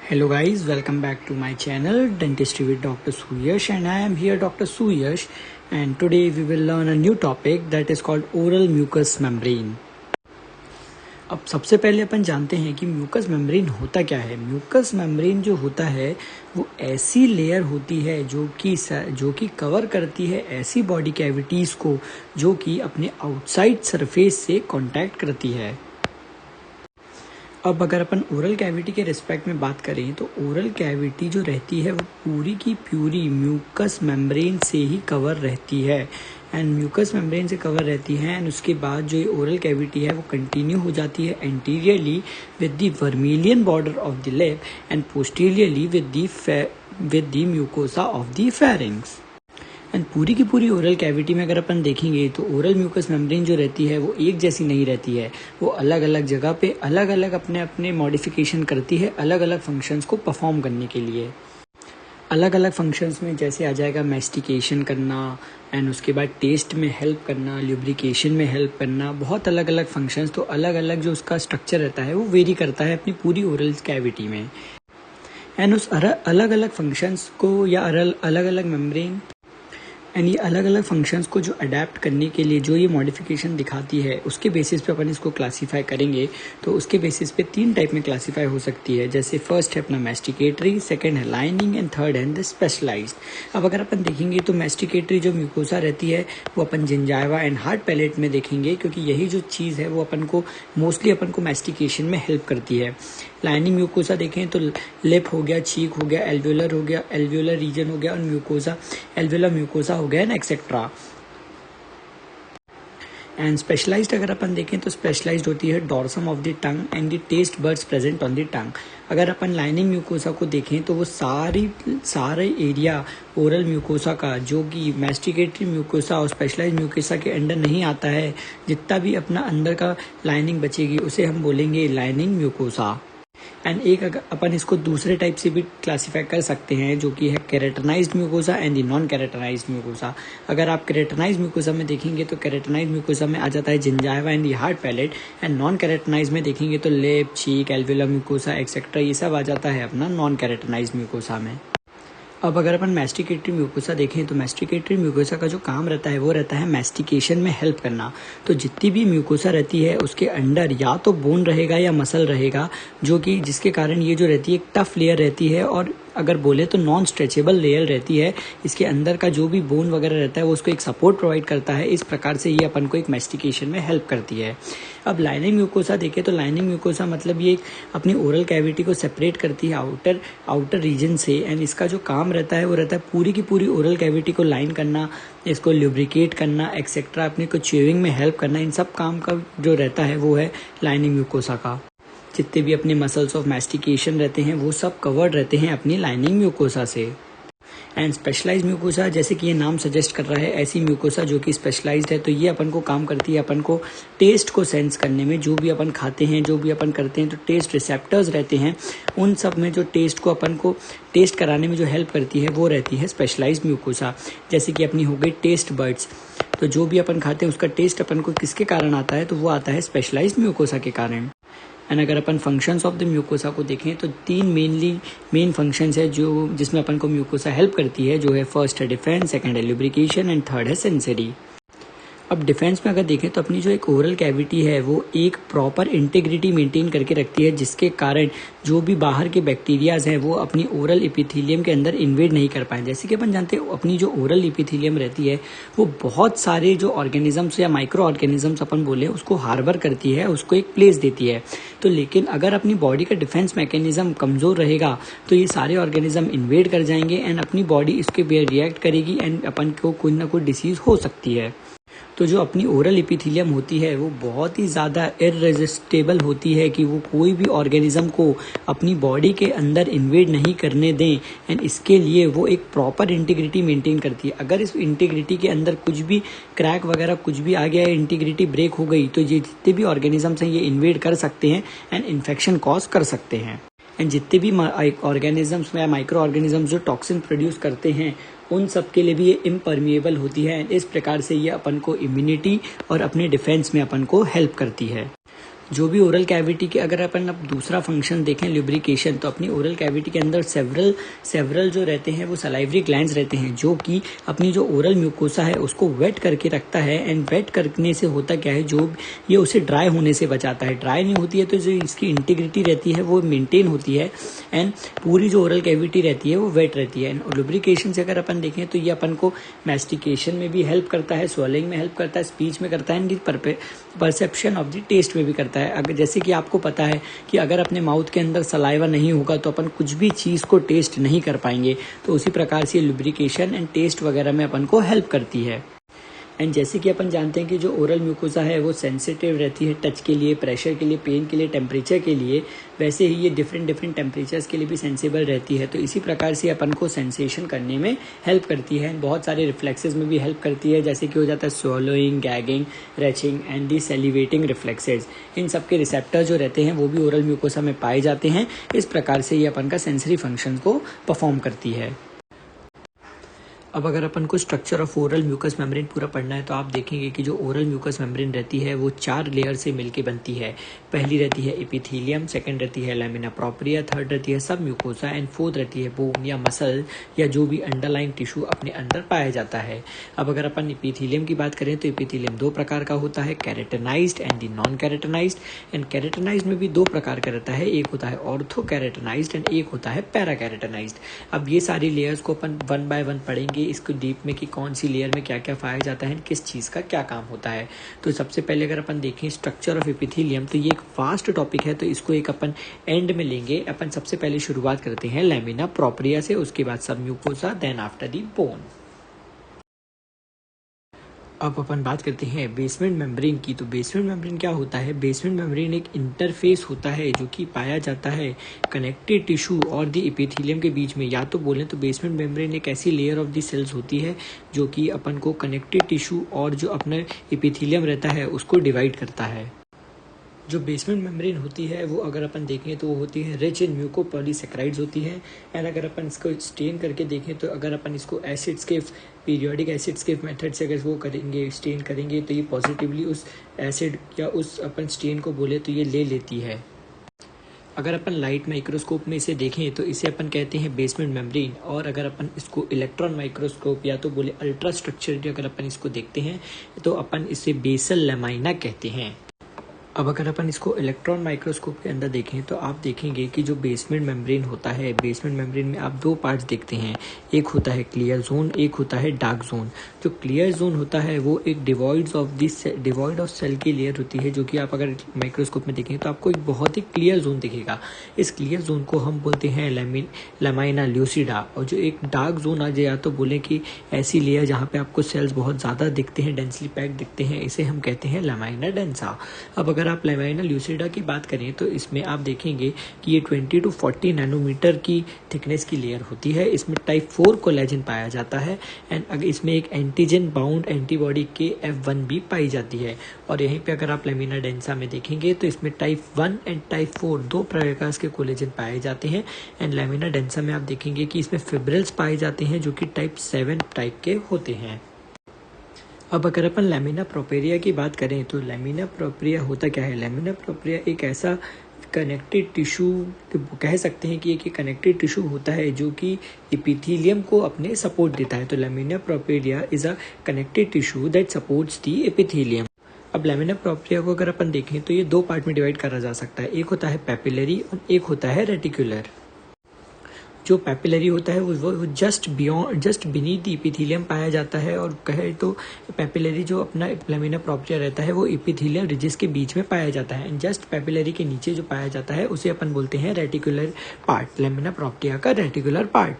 Hello guys, welcome back to my channel Dentistry with Dr. Suyash, and I am here Dr. Suyash, and today we will learn a new topic that is called oral mucous membrane. अब सबसे पहले अपन जानते हैं कि mucus membrane होता क्या है। Mucus membrane जो होता है वो ऐसी लेयर होती है जो कि कवर करती है ऐसी बॉडी कैविटीज़ को जो कि अपने आउटसाइड सरफेस से कांटेक्ट करती है। अब अगर अपन ओरल कैविटी के रिस्पेक्ट में बात करें तो ओरल कैविटी जो रहती है वो पूरी की पूरी म्यूकस मेम्ब्रेन से ही कवर रहती है एंड म्यूकस मेम्ब्रेन से कवर रहती है एंड उसके बाद जो ये ओरल कैविटी है वो कंटिन्यू हो जाती है anteriorly with the vermilion border of the lip and posteriorly with the mucosa of the pharynx. And पूरी की पूरी ओरल कैविटी में अगर अपन देखेंगे तो ओरल म्यूकस मेम्ब्रेन जो रहती है वो एक जैसी नहीं रहती है, वो अलग अलग जगह पे अलग अलग अपने अपने मॉडिफिकेशन करती है अलग अलग फंक्शंस को परफॉर्म करने के लिए। अलग अलग फंक्शंस में जैसे आ जाएगा मैस्टिकेशन करना एंड उसके बाद टेस्ट में हेल्प करना, ल्यूब्रिकेशन में हेल्प करना, बहुत अलग अलग फंक्शंस। तो अलग अलग जो उसका स्ट्रक्चर रहता है वो वेरी करता है अपनी पूरी ओरल कैविटी में एंड उस अलग अलग फंक्शंस को या अलग अलग मेम्ब्रेन एंड ये अलग अलग फंक्शंस को जो अडेप्ट करने के लिए जो ये मॉडिफिकेशन दिखाती है उसके बेसिस पे अपन इसको क्लासीफाई करेंगे। तो उसके बेसिस पे 3 टाइप में क्लासीफाई हो सकती है, जैसे फर्स्ट है अपना मैस्टिकेटरी, सेकंड है लाइनिंग एंड थर्ड है द स्पेशलाइज्ड। अब अगर अपन देखेंगे तो मैस्टिकेटरी जो म्यूकोसा रहती है वो अपन जिंजाइवा एंड हार्ड पैलेट में देखेंगे, क्योंकि यही जो चीज़ है वो अपन को मोस्टली अपन को मैस्टिकेशन में हेल्प करती है। लाइनिंग म्यूकोसा देखें तो लिप हो गया, चीक हो गया, एल्वियोलर हो गया, एल्वियोलर रीजन हो गया और म्यूकोसा एल्वियोलर म्यूकोसा हो गया एंड एक्सेट्रा। एंड स्पेशलाइज्ड अगर अपन देखें तो स्पेशलाइज्ड होती है dorsum of the tongue and the taste buds present on the tongue. अगर अपन लाइनिंग म्यूकोसा को देखें तो वो सारे एरिया ओरल म्यूकोसा का जो कि मैस्टिकेटरी म्यूकोसा और स्पेशलाइज्ड म्यूकोसा के अंडर नहीं आता है, जितना भी अपना अंदर का लाइनिंग बचेगी उसे हम बोलेंगे लाइनिंग म्यूकोसा। एंड एक अगर अपन इसको दूसरे टाइप से भी क्लासीफाई कर सकते हैं जो कि है keratinized mucosa and the non keratinized mucosa. अगर आप केराटिनाइज्ड म्यूकोसा में देखेंगे तो केराटिनाइज्ड म्यूकोसा में आ जाता है gingiva and the hard palate and non keratinized में देखेंगे तो lip, cheek, alveolar mucosa etcetera ये सब आ जाता है अपना नॉन केराटिनाइज्ड म्यूकोसा में। अब अगर अपन मैस्टिकेटरी म्यूकोसा देखें तो मैस्टिकेटरी म्यूकोसा का जो काम रहता है वो रहता है मैस्टिकेशन में हेल्प करना। तो जितनी भी म्यूकोसा रहती है उसके अंडर या तो बोन रहेगा या मसल रहेगा, जो कि जिसके कारण ये जो रहती है एक टफ लेयर रहती है और अगर बोले तो नॉन स्ट्रेचेबल लेयर रहती है। इसके अंदर का जो भी बोन वगैरह रहता है वो उसको एक सपोर्ट प्रोवाइड करता है। इस प्रकार से ये अपन को एक मैस्टिकेशन में हेल्प करती है। अब लाइनिंग म्यूकोसा देखें तो लाइनिंग म्यूकोसा मतलब ये अपनी ओरल कैविटी को सेपरेट करती है आउटर रीजन से एंड इसका जो काम रहता है वो रहता है पूरी की पूरी ओरल कैविटी को लाइन करना, इसको ल्यूब्रिकेट करना एक्सेट्रा, अपने को च्यूइंग में हेल्प करना। इन सब काम का जो रहता है वो है लाइनिंग म्यूकोसा का। जितने भी अपने मसल्स ऑफ मैस्टिकेशन रहते हैं वो सब कवर्ड रहते हैं अपनी लाइनिंग म्यूकोसा से। एंड स्पेशलाइज्ड म्यूकोसा जैसे कि ये नाम सजेस्ट कर रहा है, ऐसी म्यूकोसा जो कि स्पेशलाइज्ड है, तो ये अपन को काम करती है अपन को टेस्ट को सेंस करने में। जो भी अपन खाते हैं, जो भी अपन करते हैं, तो टेस्ट रिसेप्टर्स रहते हैं उन सब में जो टेस्ट को अपन को टेस्ट कराने में जो हेल्प करती है वो रहती है स्पेशलाइज्ड म्यूकोसा। जैसे कि अपनी हो गई टेस्ट बर्ड्स, तो जो भी अपन खाते हैं उसका टेस्ट अपन को किसके कारण आता है, तो वो आता है स्पेशलाइज्ड म्यूकोसा के कारण। एंड अगर अपन फंक्शंस ऑफ द म्यूकोसा को देखें तो 3 मेन फंक्शंस है जो जिसमें अपन को म्यूकोसा हेल्प करती है, जो है फर्स्ट है डिफेंस, सेकंड है ल्यूब्रिकेशन एंड थर्ड है सेंसरी। अब डिफेंस में अगर देखें तो अपनी जो एक ओरल कैविटी है वो एक प्रॉपर इंटीग्रिटी मेंटेन करके रखती है, जिसके कारण जो भी बाहर के बैक्टीरियाज हैं वो अपनी ओरल एपिथेलियम के अंदर इन्वेड नहीं कर पाए। जैसे कि अपन जानते हैं अपनी जो ओरल एपिथेलियम रहती है वो बहुत सारे जो ऑर्गेनिजम्स या माइक्रो ऑर्गेनिजम्स अपन बोले उसको हार्बर करती है, उसको एक प्लेस देती है। तो लेकिन अगर अपनी बॉडी का डिफेंस मैकेनिज्म कमज़ोर रहेगा तो ये सारे ऑर्गेनिज्म इन्वेड कर जाएंगे एंड अपनी बॉडी इसके पे रिएक्ट करेगी एंड अपन को कोई ना कोई डिसीज़ हो सकती है। तो जो अपनी ओरल एपिथेलियम होती है वो बहुत ही ज़्यादा इररेजिस्टेबल होती है कि वो कोई भी ऑर्गेनिज्म को अपनी बॉडी के अंदर इन्वेड नहीं करने दें एंड इसके लिए वो एक प्रॉपर इंटीग्रिटी मेंटेन करती है। अगर इस इंटीग्रिटी के अंदर कुछ भी क्रैक वगैरह कुछ भी आ गया है, इंटीग्रिटी ब्रेक हो गई, तो ये जितने भी ऑर्गेनिजम्स हैं ये इन्वेड कर सकते हैं एंड इन्फेक्शन कॉज कर सकते हैं। एंड जितने भी ऑर्गेनिजम्स या माइक्रो ऑर्गेनिजम्स जो टॉक्सिन प्रोड्यूस करते हैं उन सब के लिए भी ये इम्परमिएबल होती है। इस प्रकार से ये अपन को इम्यूनिटी और अपने डिफेंस में अपन को हेल्प करती है। जो भी ओरल कैविटी के अगर अपन अब दूसरा फंक्शन देखें ल्यूब्रिकेशन, तो अपनी ओरल कैविटी के अंदर सेवरल जो रहते हैं वो सलाइवरी ग्लैंड्स रहते हैं जो कि अपनी जो ओरल म्यूकोसा है उसको वेट करके रखता है। एंड वेट करने से होता क्या है, जो ये उसे ड्राई होने से बचाता है। ड्राई नहीं होती है तो जो इसकी इंटीग्रिटी रहती है वो मेंटेन होती है एंड पूरी जो ओरल कैविटी रहती है वो वेट रहती है। एंड लुब्रिकेशन से अगर अपन देखें तो ये अपन को मैस्टिकेशन में भी हेल्प करता है, स्वॉलिंग में हेल्प करता है, स्पीच में करता है, and perception of the taste में भी करता है। अगर जैसे कि आपको पता है कि अगर अपने माउथ के अंदर सलाइवा नहीं होगा तो अपन कुछ भी चीज़ को टेस्ट नहीं कर पाएंगे, तो उसी प्रकार से लुब्रिकेशन एंड टेस्ट वगैरह में अपन को हेल्प करती है। एंड जैसे कि अपन जानते हैं कि जो ओरल म्यूकोसा है वो सेंसिटिव रहती है टच के लिए, प्रेशर के लिए, पेन के लिए, टेम्परेचर के लिए, वैसे ही ये डिफरेंट टेम्परेचर्स के लिए भी सेंसिबल रहती है। तो इसी प्रकार से अपन को सेंसेशन करने में हेल्प करती है। बहुत सारे रिफ्लेक्सेस में भी हेल्प करती है, जैसे कि हो जाता है swallowing, gagging, retching and the salivating reflexes. इन सब के रिसेप्टर जो रहते हैं वो भी ओरल म्यूकोसा में पाए जाते हैं। इस प्रकार से ये अपन का सेंसरी फंक्शन को परफॉर्म करती है। अब अगर अपन को structure of oral mucous membrane पूरा पढ़ना है तो आप देखेंगे कि जो ओरल म्यूकस मेम्ब्रेन रहती है वो 4 लेयर से मिलके बनती है। पहली रहती है एपिथेलियम, सेकंड रहती है लैमिना प्रोप्रिया, थर्ड रहती है सब म्यूकोसा एंड फोर्थ रहती है बोन या मसल या जो भी अंडरलाइन टिश्यू अपने अंदर पाया जाता है। अब अगर अपन एपिथेलियम की बात करें तो एपिथेलियम 2 प्रकार का होता है, कैरेटनाइज्ड एंड दी नॉन कैरेटनाइज्ड। एंड कैरेटनाइज्ड में भी 2 प्रकार का रहता है, एक होता है ऑर्थो कैरेटनाइज्ड एंड एक होता है पैरा कैरेटनाइज्ड। अब ये सारी लेयर्स को अपन 1 बाय 1 पढ़ेंगे इसको डीप में कि कौन सी लेयर में क्या क्या पाया जाता है, किस चीज़ का क्या काम होता है। तो सबसे पहले अगर अपन देखें स्ट्रक्चर ऑफ एपिथेलियम, तो ये एक वास्ट टॉपिक है, तो इसको एक अपन एंड में लेंगे। अपन सबसे पहले शुरुआत करते हैं लैमिना प्रोप्रिया से, उसके बाद सब mucosa, then after the bone. अब अपन बात करते हैं बेसमेंट मेम्ब्रेन की। तो बेसमेंट मेम्ब्रेन क्या होता है? बेसमेंट मेम्ब्रेन एक इंटरफेस होता है जो कि पाया जाता है कनेक्टेड टिश्यू और दी एपिथेलियम के बीच में। या तो बोलें तो बेसमेंट मेम्ब्रेन एक ऐसी लेयर ऑफ दी सेल्स होती है जो कि अपन को कनेक्टेड टिश्यू और जो अपना एपिथेलियम रहता है उसको डिवाइड करता है। जो बेसमेंट मेम्ब्रेन होती है वो अगर अपन देखें तो वो होती है रिच इन म्यूकोपॉलीसेक्राइड्स होती है। एंड अगर अपन इसको स्टेन करके देखें तो अगर अपन इसको एसिड्स के पीरियोडिक एसिड्स के मेथड से अगर वो करेंगे, स्टेन करेंगे, तो ये पॉजिटिवली उस एसिड या उस अपन स्टेन को बोले तो ये ले लेती है। अगर अपन लाइट माइक्रोस्कोप में इसे देखें तो इसे अपन कहते हैं बेसमेंट मेम्ब्रेन। और अगर अपन इसको इलेक्ट्रॉन माइक्रोस्कोप या तो बोले अल्ट्रा स्ट्रक्चर अगर अपन इसको देखते हैं तो अपन इसे बेसल लैमाइना कहते हैं। अब अगर अपन इसको इलेक्ट्रॉन माइक्रोस्कोप के अंदर देखें तो आप देखेंगे कि जो बेसमेंट मेम्ब्रेन होता है, बेसमेंट मेम्ब्रेन में आप 2 पार्ट्स देखते हैं, एक होता है क्लियर जोन, एक होता है डार्क जोन। जो क्लियर जोन होता है वो एक डिवॉइड ऑफ सेल की लेयर होती है, जो कि आप अगर माइक्रोस्कोप में देखें तो आपको एक बहुत ही क्लियर जोन दिखेगा। इस क्लियर जोन को हम बोलते हैं लैमाइना ल्यूसिडा। और जो एक डार्क जोन आ जाए, या तो बोले कि ऐसी लेयर जहाँ पे आपको सेल्स बहुत ज़्यादा दिखते हैं, डेंसली पैक्ड दिखते हैं, इसे हम कहते हैं लैमाइना डेंसा। अब अगर आप लैमाइना ल्यूसिडा की बात करें तो इसमें आप देखेंगे कि ये 20 to 40 नैनोमीटर की थिकनेस की लेयर होती है। इसमें टाइप 4 कोलेजन पाया जाता है एंड अगर इसमें एक एंटीजन बाउंड एंटीबॉडी KF1 भी पाई जाती है। और यहीं पे अगर आप लैमिना डेंसा में देखेंगे तो इसमें टाइप 1 एंड टाइप 4 2 प्रकार के कोलेजन पाए जाते हैं। एंड लैमिना डेंसा में आप देखेंगे कि इसमें फिब्रिल्स पाए जाते हैं जो कि टाइप 7 टाइप के होते हैं। अब अगर अपन लैमिना प्रोपेरिया की बात करें तो लैमिना प्रोपेरिया होता क्या है? लैमिना प्रोपेरिया एक ऐसा कनेक्टेड टिश्यू कह सकते हैं कि एक कनेक्टेड टिश्यू होता है जो कि एपिथेलियम को अपने सपोर्ट देता है। तो lamina propria is a connected tissue that supports the epithelium. अब लैमिना प्रोपेरिया को अगर अपन देखें तो ये 2 पार्ट में डिवाइड करा जा सकता है, एक होता है पैपिलरी और एक होता है रेटिकुलर। जो पैपिलरी होता है वो जस्ट बीनीथ द एपिथेलियम पाया जाता है। और कहे तो पैपिलरी जो अपना लैमिना प्रोपेरिया रहता है वो एपिथेलियम रिजिस के बीच में पाया जाता है। एंड जस्ट पैपिलरी के नीचे जो पाया जाता है उसे अपन बोलते हैं रेटिकुलर पार्ट, लैमिना प्रोपेरिया का रेटिकुलर पार्ट।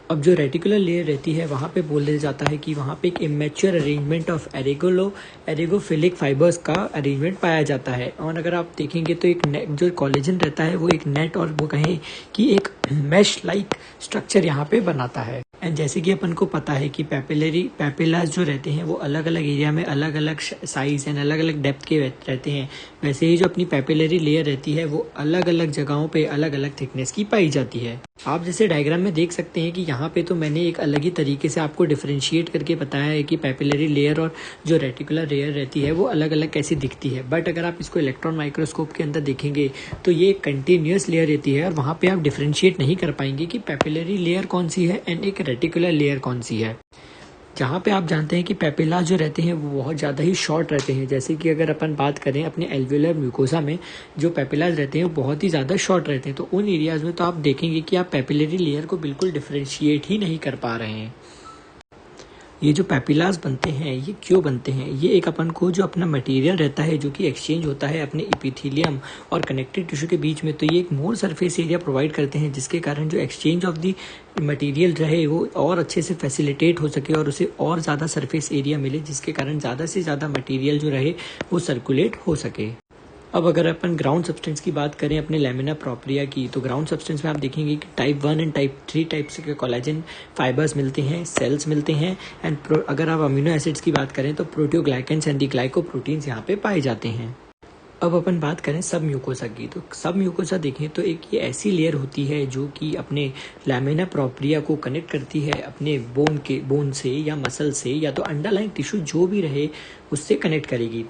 अब जो रेटिकुलर लेयर रहती है वहाँ पे बोला जाता है कि वहाँ पे एक इमेच्योर अरेंजमेंट ऑफ एरिगोफिलिक फाइबर्स का अरेंजमेंट पाया जाता है। और अगर आप देखेंगे तो एक जो कोलेजन रहता है वो एक नेट और वो कहें कि एक मैश लाइक स्ट्रक्चर यहाँ पे बनाता है। एंड जैसे कि अपन को पता है कि पैपिलास जो रहते हैं वो अलग अलग एरिया में अलग अलग साइज एंड अलग अलग डेप्थ के रहते हैं, वैसे ही जो अपनी पैपिलरी लेयर रहती है वो अलग अलग जगहों पे अलग अलग थिकनेस की पाई जाती है। आप जैसे डायग्राम में देख सकते हैं कि यहाँ पे तो मैंने एक अलग ही तरीके से आपको डिफरेंशिएट करके बताया है कि पैपिलरी लेयर और जो रेटिकुलर लेयर रहती है वो अलग अलग कैसी दिखती है। बट अगर आप इसको इलेक्ट्रॉन माइक्रोस्कोप के अंदर देखेंगे तो ये एक कंटिन्यूस लेयर रहती है और वहाँ पे आप डिफरेंशिएट नहीं कर पाएंगे कि पैपिलरी लेयर कौन सी है एंड एक रेटिकुलर लेयर कौन सी है। जहाँ पे आप जानते हैं कि पेपिला जो रहते हैं वो बहुत ज़्यादा ही शॉर्ट रहते हैं। जैसे कि अगर अपन बात करें अपने एल्वेलर म्यूकोसा में जो पेपिलाज रहते हैं वो बहुत ही ज़्यादा शॉर्ट रहते हैं, तो उन एरियाज़ में तो आप देखेंगे कि आप पेपिलरी लेयर को बिल्कुल डिफ्रेंशिएट ही नहीं कर पा रहे हैं। ये जो पेपिलास बनते हैं ये क्यों बनते हैं? ये एक अपन को जो अपना मटेरियल रहता है जो कि एक्सचेंज होता है अपने इपिथेलियम और कनेक्टिव टिश्यू के बीच में, तो ये एक मोर सरफेस एरिया प्रोवाइड करते हैं जिसके कारण जो एक्सचेंज ऑफ दी मटेरियल रहे वो और अच्छे से फैसिलिटेट हो सके और उसे और ज़्यादा सरफेस एरिया मिले, जिसके कारण ज़्यादा से ज़्यादा मटेरियल जो रहे वो सर्कुलेट हो सके। अब अगर अपन ग्राउंड सब्सटेंस की बात करें अपने लैमिना प्रोप्रिया की, तो ग्राउंड सब्सटेंस में आप देखेंगे कि टाइप 1 एंड टाइप 3 टाइप्स के कोलेजन फाइबर्स मिलते हैं, सेल्स मिलते हैं एंड अगर आप अमीनो एसिड्स की बात करें तो प्रोटियोग्लाइकेंस एंड दी ग्लाइकोप्रोटीन्स यहाँ पे पाए जाते हैं। अब अपन बात करें सब म्यूकोसा की, तो सब म्यूकोसा देखें तो एक ये ऐसी लेयर होती है जो कि अपने लैमिना प्रोप्रिया को कनेक्ट करती है अपने बोन से या मसल से या तो अंडरलाइन टिश्यू जो भी रहे उससे कनेक्ट करेगी।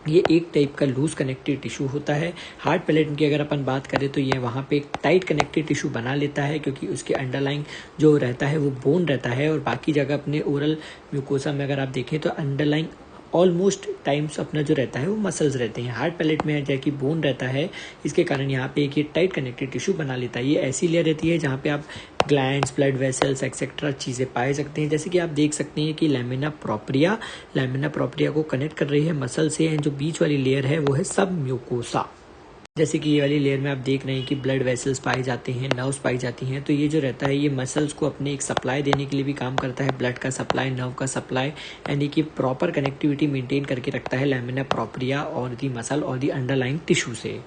ये एक टाइप का लूज कनेक्टिव टिश्यू होता है। हार्ड पैलेट की अगर अपन बात करें तो ये वहाँ पे एक टाइट कनेक्टिव टिश्यू बना लेता है क्योंकि उसके अंडरलाइन जो रहता है वो बोन रहता है, और बाकी जगह अपने ओरल म्यूकोसा में अगर आप देखें तो अंडरलाइन ऑलमोस्ट टाइम्स अपना जो रहता है वो मसल्स रहते हैं। हार्ड पैलेट में जैसे कि बोन रहता है, इसके कारण यहाँ पे एक ये टाइट कनेक्टिव टिश्यू बना लेता है। ये ऐसी लेयर रहती है जहाँ पे आप ग्लैंड्स, ब्लड वेसल्स एक्सेट्रा चीज़ें पाए सकते हैं। जैसे कि आप देख सकते हैं कि लैमिना प्रोप्रिया को कनेक्ट कर रही है मसल से, एंड जो बीच वाली लेयर है वो है सब म्यूकोसा। जैसे कि ये वाली लेयर में आप देख रहे हैं कि ब्लड वेसल्स पाए जाते हैं, नर्व्स पाई जाती हैं, तो ये जो रहता है ये मसल्स को अपने एक सप्लाई देने के लिए भी काम करता है, ब्लड का सप्लाई, नर्व का सप्लाई, यानी कि प्रॉपर कनेक्टिविटी मेंटेन करके रखता है लैमिना प्रोप्रिया और दी मसल और दी अंडरलाइन टिश्यू से।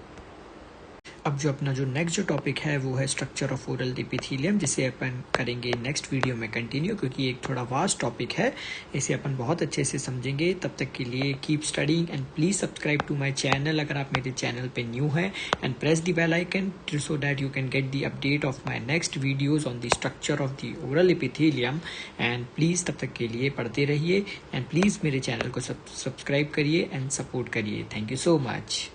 अब जो अपना जो नेक्स्ट जो टॉपिक है वो है स्ट्रक्चर ऑफ ओरल एपिथेलियम, जिसे अपन करेंगे नेक्स्ट वीडियो में कंटिन्यू, क्योंकि एक थोड़ा वास्ट टॉपिक है, इसे अपन बहुत अच्छे से समझेंगे। तब तक के लिए keep studying and please subscribe to my channel अगर आप मेरे चैनल पे न्यू है, and press the bell icon so that you can get the update of my next videos on the structure of the oral epithelium. And please तब तक के लिए पढ़ते रहिए एंड प्लीज मेरे चैनल को सब्सक्राइब करिए एंड सपोर्ट करिए। Thank you so much.